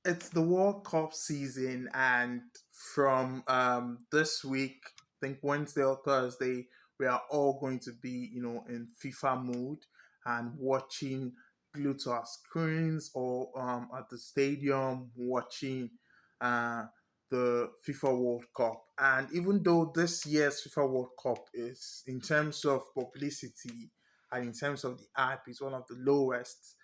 It's the World Cup season, and from this week, I think Wednesday or Thursday, we are all going to be, in FIFA mood and watching glued to our screens or at the stadium watching uh, the FIFA World Cup. And even though this year's FIFA World Cup is, in terms of publicity and in terms of the hype, is one of the lowest,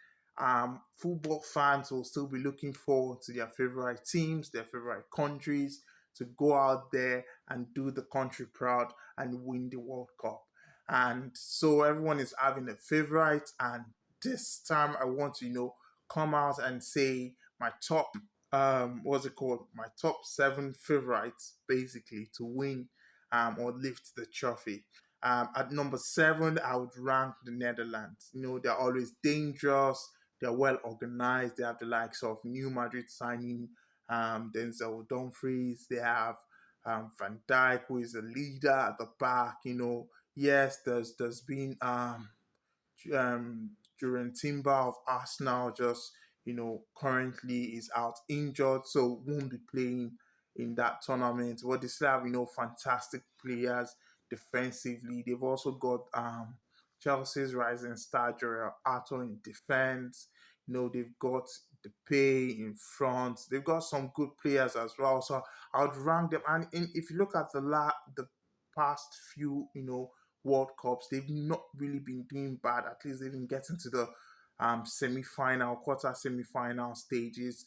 football fans will still be looking forward to their favorite teams, their favorite countries, to go out there and do the country proud and win the World Cup. And so everyone is having a favorite. And this time I want to, come out and say my top, what's it called? My top seven favorites basically to win or lift the trophy. At number seven, I would rank the Netherlands. They're always dangerous. They're well organized. They have the likes of New Madrid signing Denzel Dumfries. They have Van Dijk, who is a leader at the back. Yes, there's been during Timber of Arsenal just currently is out injured, so won't be playing in that tournament. But they still have fantastic players defensively. They've also got Chelsea's rising star Jorel Ato in defense. They've got the pay in front. They've got some good players as well. So I would rank them. And if you look at the past few World Cups, they've not really been doing bad. At least they didn't get into the semi-final, quarter semi-final stages.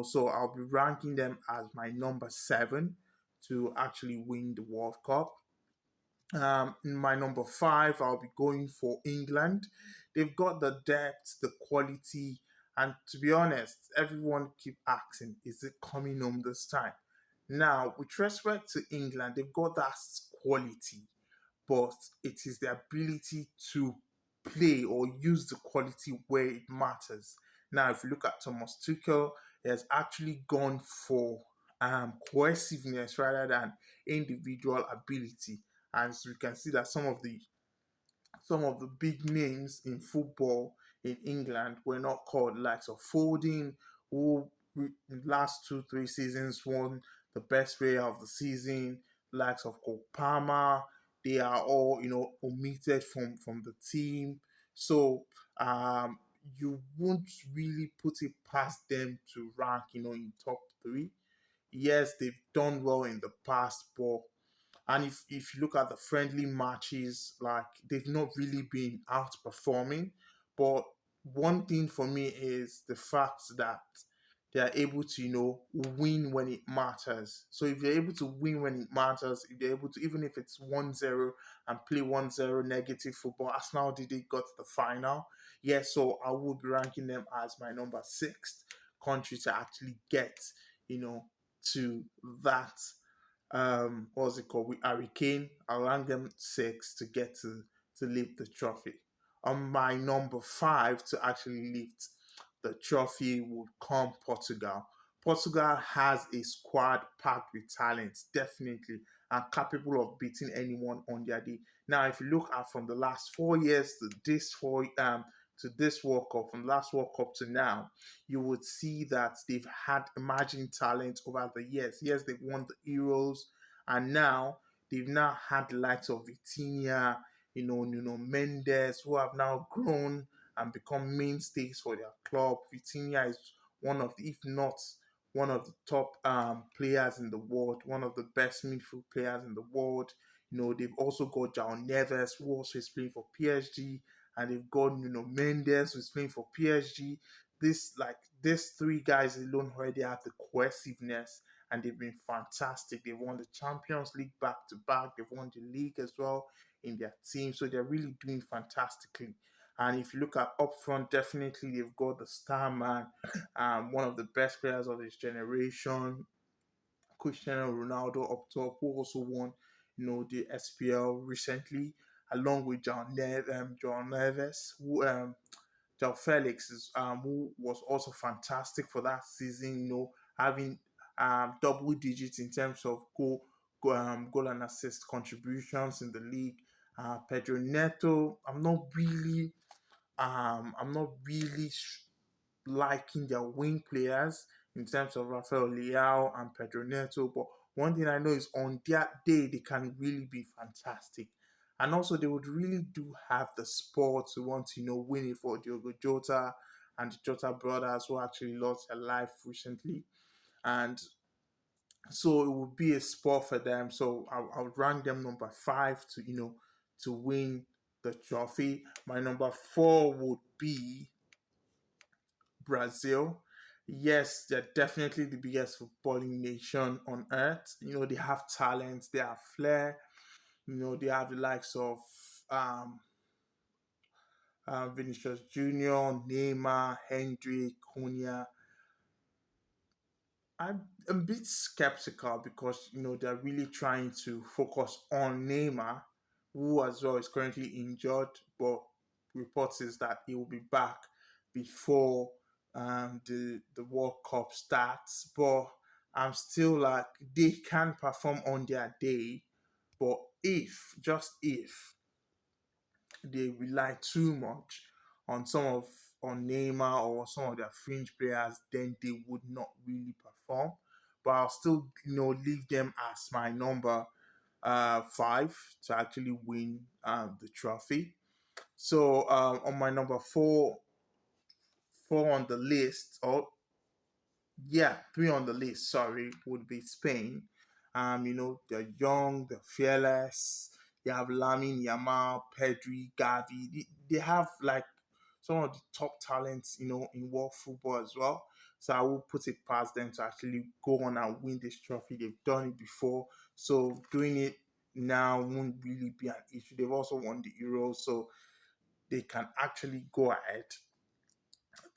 So I'll be ranking them as my number seven to actually win the World Cup. In my number five, I'll be going for England. They've got the depth, the quality, and to be honest, everyone keep asking, is it coming home this time? Now, with respect to England, they've got that quality, but it is the ability to play or use the quality where it matters. Now, if you look at Thomas Tuchel, he has actually gone for cohesiveness rather than individual ability. As we can see that some of the big names in football in England were not called, likes of Foden, who last 2 3 seasons won the best player of the season, likes of Cole Palmer. They are all omitted from the team. So you won't really put it past them to rank in top three. Yes, they've done well in the past, but and if you look at the friendly matches, like they've not really been outperforming. But one thing for me is the fact that they are able to, win when it matters. So if you're able to win when it matters, if they're able to, even if it's 1-0 and play 1-0 negative football, Arsenal did it, got to the final. Yeah, so I would be ranking them as my number sixth country to actually get, to that what's it called with Harry Kane. I rank them six to get to lift the trophy. On my number five to actually lift the trophy would come Portugal. Portugal has a squad packed with talent, definitely, and capable of beating anyone on their day. Now, if you look at from the last 4 years to this World Cup, from the last World Cup to now, you would see that they've had emerging talent over the years. Yes, they've won the Euros, and now they've now had the likes of Vitinha, Mendes, who have now grown and become mainstays for their club. Vitinha is one of, if not one of the top players in the world, one of the best midfield players in the world. They've also got João Neves, who also is playing for PSG, and they've got Mendes, who's playing for PSG. These three guys alone already have the cohesiveness, and they've been fantastic. They've won the Champions League back to back. They've won the league as well in their team, so they're really doing fantastically. And if you look at up front, definitely they've got the star man, one of the best players of his generation, Cristiano Ronaldo up top, who also won, the SPL recently, along with John Neves, who João Felix is, who was also fantastic for that season. Having double digits in terms of goal and assist contributions in the league. Pedro Neto, I'm not really liking their wing players in terms of Rafael Leao and Pedro Neto. But one thing I know is on that day they can really be fantastic. And also they would really do have the sport to want to, win it for Diogo Jota and the Jota brothers who actually lost their life recently. And so it would be a sport for them. So I would rank them number five to to win the trophy. My number four would be Brazil. Yes, they're definitely the biggest footballing nation on earth. They have talent, they have flair. They have the likes of um, Vinicius Junior, Neymar, Hendrick, Cunha. I'm a bit skeptical because they're really trying to focus on Neymar, who as well is currently injured, but reports is that he will be back before the World Cup starts. But I'm still like they can perform on their day, but if just if they rely too much on on Neymar or some of their fringe players, then they would not really perform. But I'll still leave them as my number five to actually win the trophy. So on my number four on the list, or yeah, three on the list, sorry, would be Spain. They're young, they're fearless. They have Lamin, Yamal, Pedri, Gavi. They have like some of the top talents, in world football as well. So I will put it past them to actually go on and win this trophy. They've done it before. So doing it now won't really be an issue. They've also won the Euros, so they can actually go ahead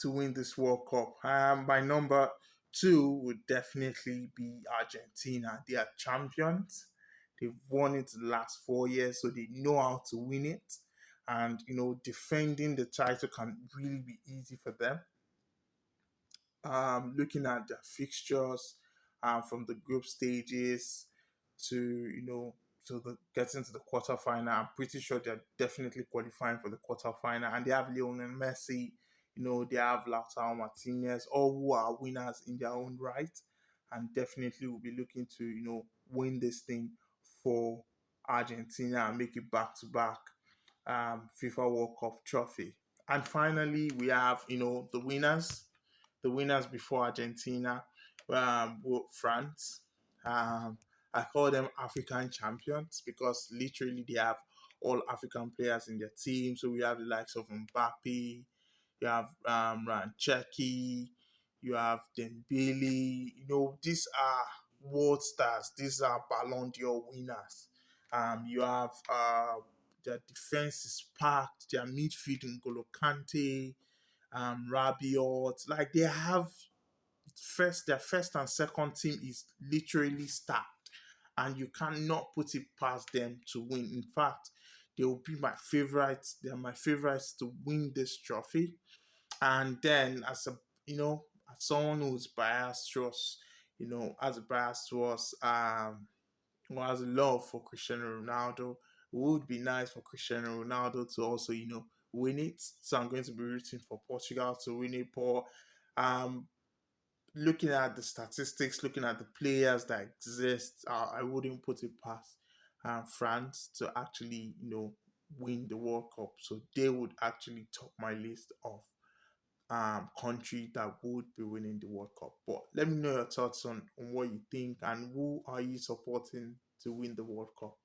to win this World Cup. My number two would definitely be Argentina. They are champions. They've won it the last 4 years, so they know how to win it. And defending the title can really be easy for them. Looking at their fixtures from the group stages to to the getting to the quarterfinal. I'm pretty sure they're definitely qualifying for the quarterfinal, and they have Lionel Messi. They have Lautaro Martinez, all who are winners in their own right, and definitely will be looking to win this thing for Argentina and make it back to back FIFA World Cup trophy. And finally, we have the winners before Argentina, were France. I call them African champions because literally they have all African players in their team. So we have the likes of Mbappe, you have Rancheki, you have Dembele. These are world stars. These are Ballon d'Or winners. You have their defense is packed. Their midfield N'Golo Kante, Rabiot. Like they have their first and second team is literally stacked, and you cannot put it past them to win. In fact, they will be my favorites. They are my favorites to win this trophy. And then as someone who's biased towards, as a biased towards who has a love for Cristiano Ronaldo. It would be nice for Cristiano Ronaldo to also, win it. So I'm going to be rooting for Portugal to win it. But um, looking at the statistics, looking at the players that exist, I wouldn't put it past France to actually, win the World Cup. So they would actually top my list of country that would be winning the World Cup. But let me know your thoughts on what you think and who are you supporting to win the World Cup.